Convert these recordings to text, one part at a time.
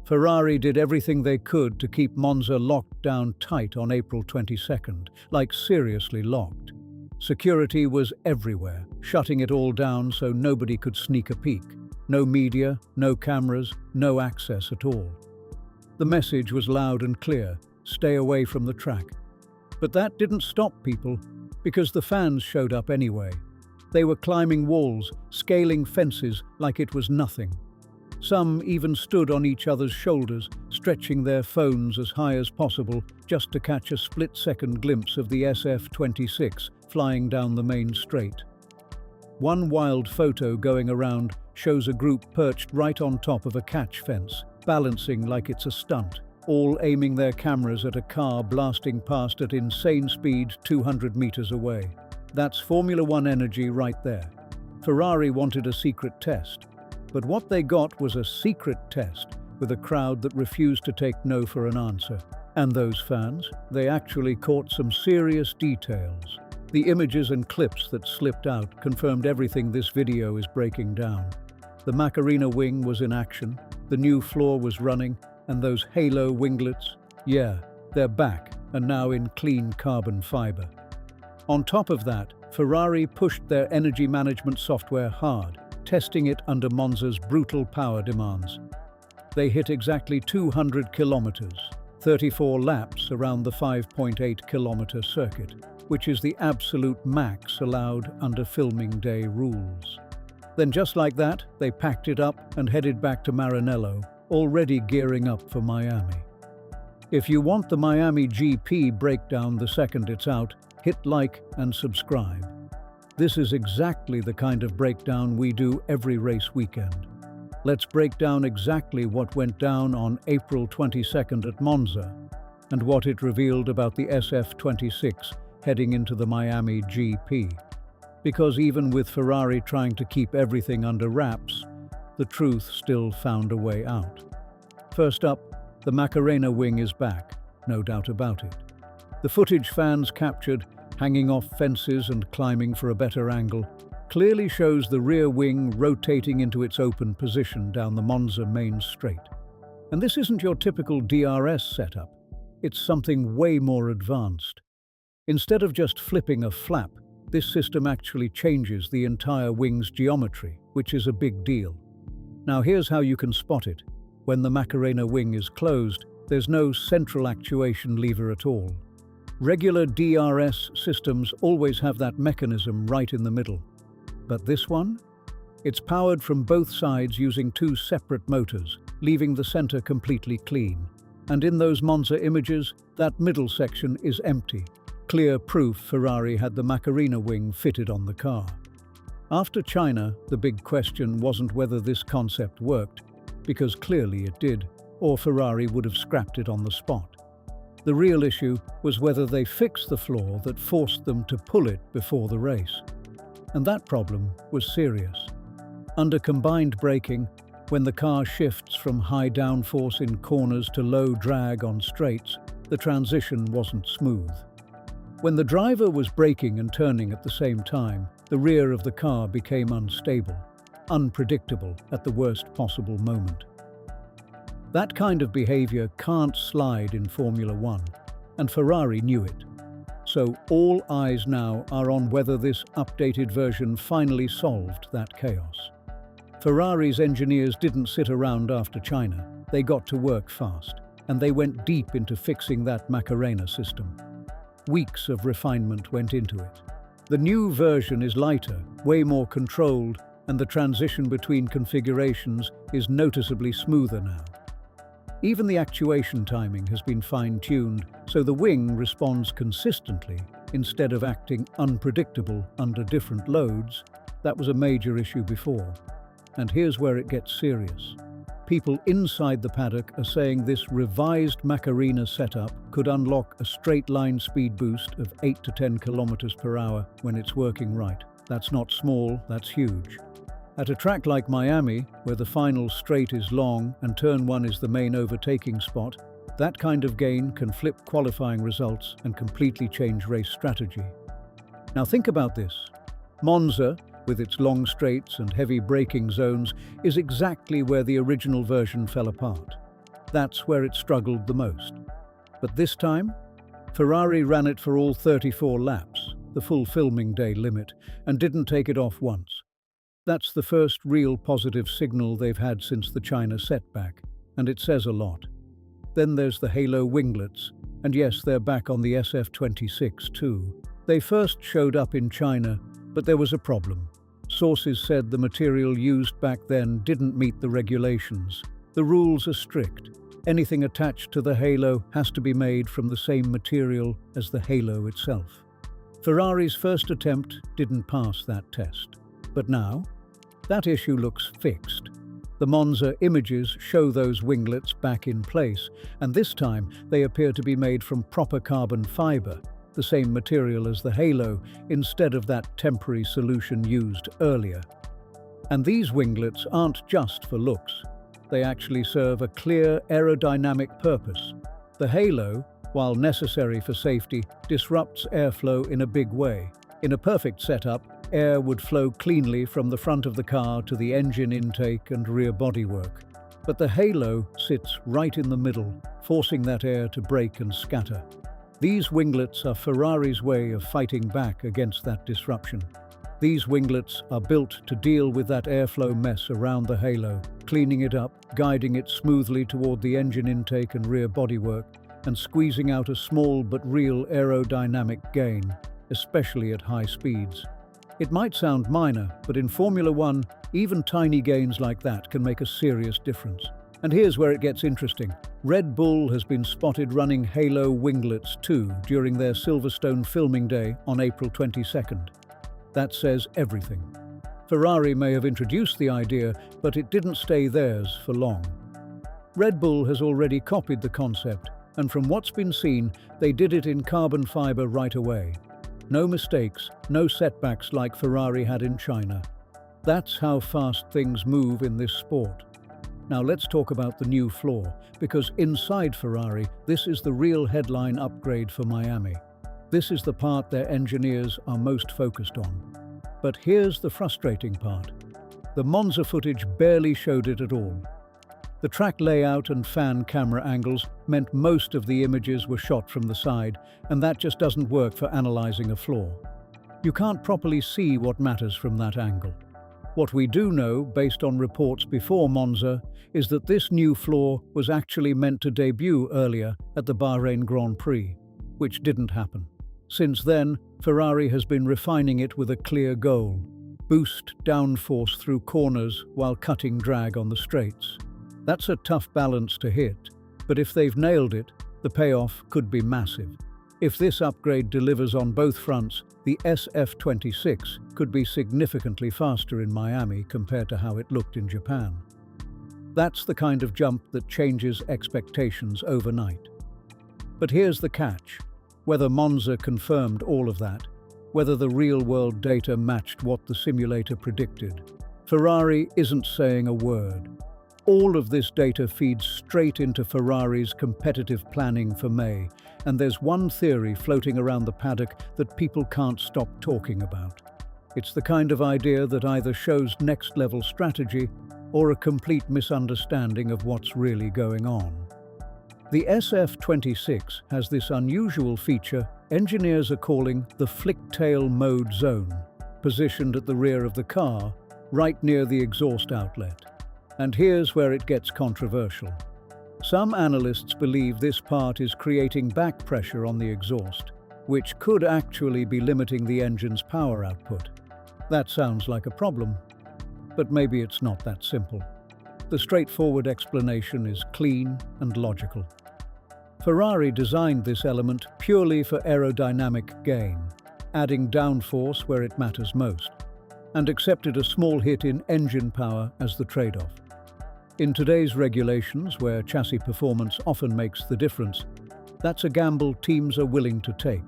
Ferrari did everything they could to keep Monza locked down tight on April 22nd, like seriously locked. Security was everywhere, shutting it all down so nobody could sneak a peek. No media, no cameras, no access at all. The message was loud and clear: stay away from the track. But that didn't stop people, because the fans showed up anyway. They were climbing walls, scaling fences like it was nothing. Some even stood on each other's shoulders, stretching their phones as high as possible just to catch a split-second glimpse of the SF-26 flying down the main straight. One wild photo going around shows a group perched right on top of a catch fence, balancing like it's a stunt, all aiming their cameras at a car blasting past at insane speed 200 meters away. That's Formula One energy right there. Ferrari wanted a secret test, but what they got was a secret test with a crowd that refused to take no for an answer. And those fans, they actually caught some serious details. The images and clips that slipped out confirmed everything this video is breaking down. The Macarena wing was in action, the new floor was running, and those halo winglets, yeah, they're back and now in clean carbon fiber. On top of that, Ferrari pushed their energy management software hard, testing it under Monza's brutal power demands. They hit exactly 200 kilometers, 34 laps around the 5.8-kilometer circuit, which is the absolute max allowed under filming day rules. Then just like that, they packed it up and headed back to Maranello, already gearing up for Miami. If you want the Miami GP breakdown the second it's out, hit like and subscribe. This is exactly the kind of breakdown we do every race weekend. Let's break down exactly what went down on April 22nd at Monza and what it revealed about the SF-26 heading into the Miami GP. Because even with Ferrari trying to keep everything under wraps, the truth still found a way out. First up, the Macarena wing is back, no doubt about it. The footage fans captured, hanging off fences and climbing for a better angle, clearly shows the rear wing rotating into its open position down the Monza main straight. And this isn't your typical DRS setup. It's something way more advanced. Instead of just flipping a flap, this system actually changes the entire wing's geometry, which is a big deal. Now here's how you can spot it. When the Macarena wing is closed, there's no central actuation lever at all. Regular DRS systems always have that mechanism right in the middle. But this one? It's powered from both sides using two separate motors, leaving the center completely clean. And in those Monza images, that middle section is empty. Clear proof Ferrari had the Macarena wing fitted on the car. After China, the big question wasn't whether this concept worked, because clearly it did, or Ferrari would have scrapped it on the spot. The real issue was whether they fixed the flaw that forced them to pull it before the race. And that problem was serious. Under combined braking, when the car shifts from high downforce in corners to low drag on straights, the transition wasn't smooth. When the driver was braking and turning at the same time, the rear of the car became unstable, unpredictable at the worst possible moment. That kind of behavior can't slide in Formula One, and Ferrari knew it. So all eyes now are on whether this updated version finally solved that chaos. Ferrari's engineers didn't sit around after China. They got to work fast, and they went deep into fixing that Macarena system. Weeks of refinement went into it. The new version is lighter, way more controlled, and the transition between configurations is noticeably smoother now. Even the actuation timing has been fine-tuned, so the wing responds consistently instead of acting unpredictable under different loads. That was a major issue before. And here's where it gets serious. People inside the paddock are saying this revised Macarena setup could unlock a straight-line speed boost of 8 to 10 kilometers per hour when it's working right. That's not small, that's huge. At a track like Miami, where the final straight is long and turn 1 is the main overtaking spot, that kind of gain can flip qualifying results and completely change race strategy. Now think about this. Monza, with its long straights and heavy braking zones, is exactly where the original version fell apart. That's where it struggled the most. But this time, Ferrari ran it for all 34 laps, the full filming day limit, and didn't take it off once. That's the first real positive signal they've had since the China setback, and it says a lot. Then there's the Halo winglets, and yes, they're back on the SF26 too. They first showed up in China, but there was a problem. Sources said the material used back then didn't meet the regulations. The rules are strict. Anything attached to the halo has to be made from the same material as the halo itself. Ferrari's first attempt didn't pass that test. But now, that issue looks fixed. The Monza images show those winglets back in place, and this time they appear to be made from proper carbon fiber, the same material as the halo, instead of that temporary solution used earlier. And these winglets aren't just for looks. They actually serve a clear aerodynamic purpose. The halo, while necessary for safety, disrupts airflow in a big way. In a perfect setup, air would flow cleanly from the front of the car to the engine intake and rear bodywork. But the halo sits right in the middle, forcing that air to break and scatter. These winglets are Ferrari's way of fighting back against that disruption. These winglets are built to deal with that airflow mess around the halo, cleaning it up, guiding it smoothly toward the engine intake and rear bodywork, and squeezing out a small but real aerodynamic gain, especially at high speeds. It might sound minor, but in Formula One, even tiny gains like that can make a serious difference. And here's where it gets interesting. Red Bull has been spotted running halo winglets too during their Silverstone filming day on April 22nd. That says everything. Ferrari may have introduced the idea, but it didn't stay theirs for long. Red Bull has already copied the concept, and from what's been seen, they did it in carbon fiber right away. No mistakes, no setbacks like Ferrari had in China. That's how fast things move in this sport. Now let's talk about the new floor, because inside Ferrari, this is the real headline upgrade for Miami. This is the part their engineers are most focused on. But here's the frustrating part. The Monza footage barely showed it at all. The track layout and fan camera angles meant most of the images were shot from the side, and that just doesn't work for analyzing a floor. You can't properly see what matters from that angle. What we do know, based on reports before Monza, is that this new floor was actually meant to debut earlier at the Bahrain Grand Prix, which didn't happen. Since then, Ferrari has been refining it with a clear goal: boost downforce through corners while cutting drag on the straights. That's a tough balance to hit, but if they've nailed it, the payoff could be massive. If this upgrade delivers on both fronts, the SF26 could be significantly faster in Miami compared to how it looked in Japan. That's the kind of jump that changes expectations overnight. But here's the catch. Whether Monza confirmed all of that, whether the real-world data matched what the simulator predicted, Ferrari isn't saying a word. All of this data feeds straight into Ferrari's competitive planning for May, and there's one theory floating around the paddock that people can't stop talking about. It's the kind of idea that either shows next-level strategy or a complete misunderstanding of what's really going on. The SF26 has this unusual feature engineers are calling the flick-tail mode zone, positioned at the rear of the car, right near the exhaust outlet. And here's where it gets controversial. Some analysts believe this part is creating back pressure on the exhaust, which could actually be limiting the engine's power output. That sounds like a problem, but maybe it's not that simple. The straightforward explanation is clean and logical. Ferrari designed this element purely for aerodynamic gain, adding downforce where it matters most, and accepted a small hit in engine power as the trade-off. In today's regulations, where chassis performance often makes the difference, that's a gamble teams are willing to take.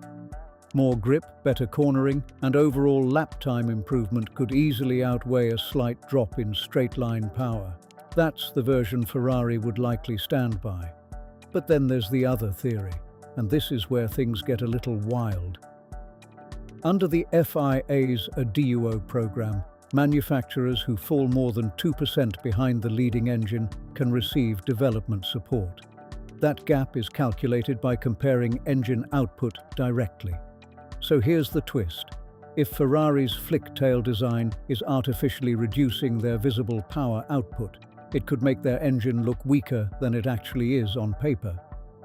More grip, better cornering, and overall lap time improvement could easily outweigh a slight drop in straight-line power. That's the version Ferrari would likely stand by. But then there's the other theory, and this is where things get a little wild. Under the FIA's DUO program, Manufacturers who fall more than 2% behind the leading engine can receive development support. That gap is calculated by comparing engine output directly. So here's the twist. If Ferrari's flick-tail design is artificially reducing their visible power output, it could make their engine look weaker than it actually is on paper.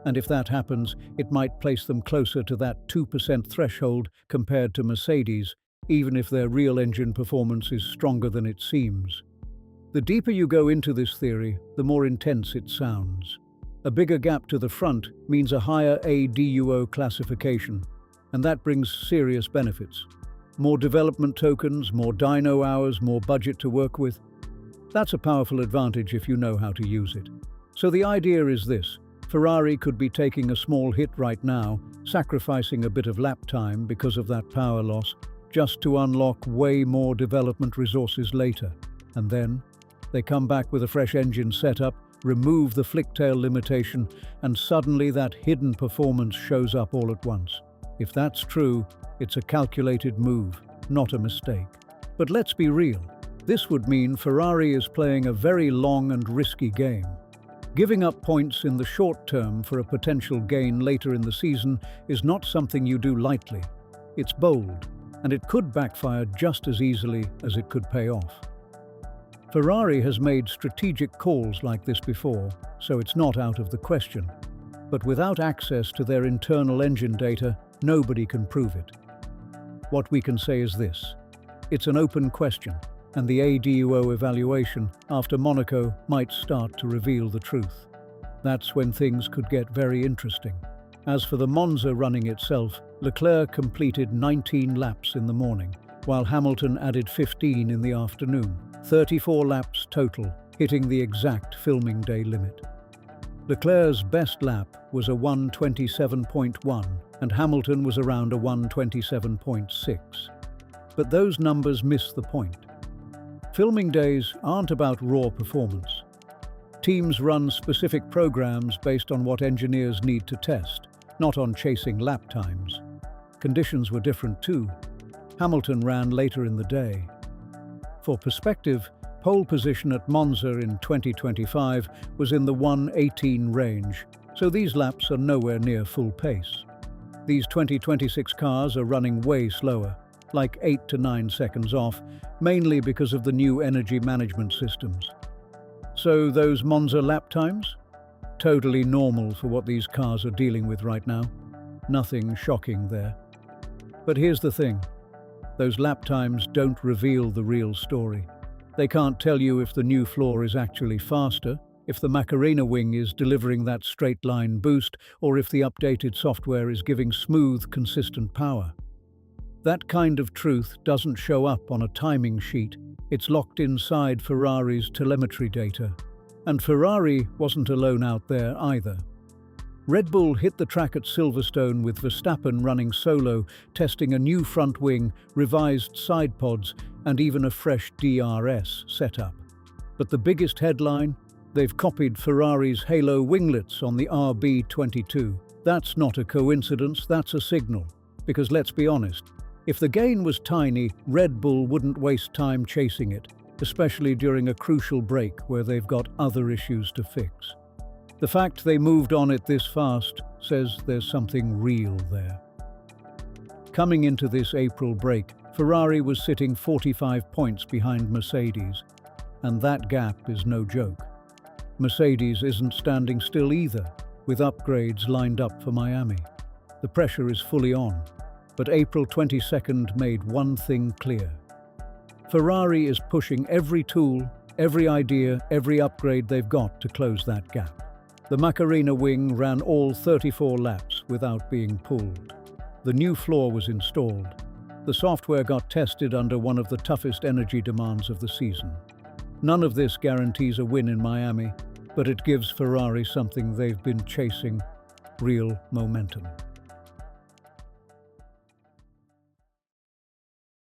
And if that happens, it might place them closer to that 2% threshold compared to Mercedes, even if their real engine performance is stronger than it seems. The deeper you go into this theory, the more intense it sounds. A bigger gap to the front means a higher ADUO classification, and that brings serious benefits. More development tokens, more dyno hours, more budget to work with. That's a powerful advantage if you know how to use it. So the idea is this. Ferrari could be taking a small hit right now, sacrificing a bit of lap time because of that power loss, just to unlock way more development resources later. And then, they come back with a fresh engine setup, remove the flick-tail limitation, and suddenly that hidden performance shows up all at once. If that's true, it's a calculated move, not a mistake. But let's be real. This would mean Ferrari is playing a very long and risky game. Giving up points in the short term for a potential gain later in the season is not something you do lightly. It's bold, and it could backfire just as easily as it could pay off. Ferrari has made strategic calls like this before, so it's not out of the question. But without access to their internal engine data, nobody can prove it. What we can say is this. It's an open question, and the ADUO evaluation after Monaco might start to reveal the truth. That's when things could get very interesting. As for the Monza running itself, Leclerc completed 19 laps in the morning, while Hamilton added 15 in the afternoon, 34 laps total, hitting the exact filming day limit. Leclerc's best lap was a 1:27.1, and Hamilton was around a 1:27.6. But those numbers miss the point. Filming days aren't about raw performance. Teams run specific programs based on what engineers need to test, not on chasing lap times. Conditions were different too. Hamilton ran later in the day. For perspective, pole position at Monza in 2025 was in the 1:18 range, so these laps are nowhere near full pace. These 2026 cars are running way slower, like 8 to 9 seconds off, mainly because of the new energy management systems. So those Monza lap times? Totally normal for what these cars are dealing with right now. Nothing shocking there. But here's the thing. Those lap times don't reveal the real story. They can't tell you if the new floor is actually faster, if the Macarena wing is delivering that straight-line boost, or if the updated software is giving smooth, consistent power. That kind of truth doesn't show up on a timing sheet. It's locked inside Ferrari's telemetry data. And Ferrari wasn't alone out there either. Red Bull hit the track at Silverstone with Verstappen running solo, testing a new front wing, revised side pods, and even a fresh DRS setup. But the biggest headline? They've copied Ferrari's Halo winglets on the RB22. That's not a coincidence, that's a signal. Because let's be honest, if the gain was tiny, Red Bull wouldn't waste time chasing it, especially during a crucial break where they've got other issues to fix. The fact they moved on it this fast says there's something real there. Coming into this April break, Ferrari was sitting 45 points behind Mercedes, and that gap is no joke. Mercedes isn't standing still either, with upgrades lined up for Miami. The pressure is fully on, but April 22nd made one thing clear. Ferrari is pushing every tool, every idea, every upgrade they've got to close that gap. The Macarena wing ran all 34 laps without being pulled. The new floor was installed. The software got tested under one of the toughest energy demands of the season. None of this guarantees a win in Miami, but it gives Ferrari something they've been chasing: real momentum.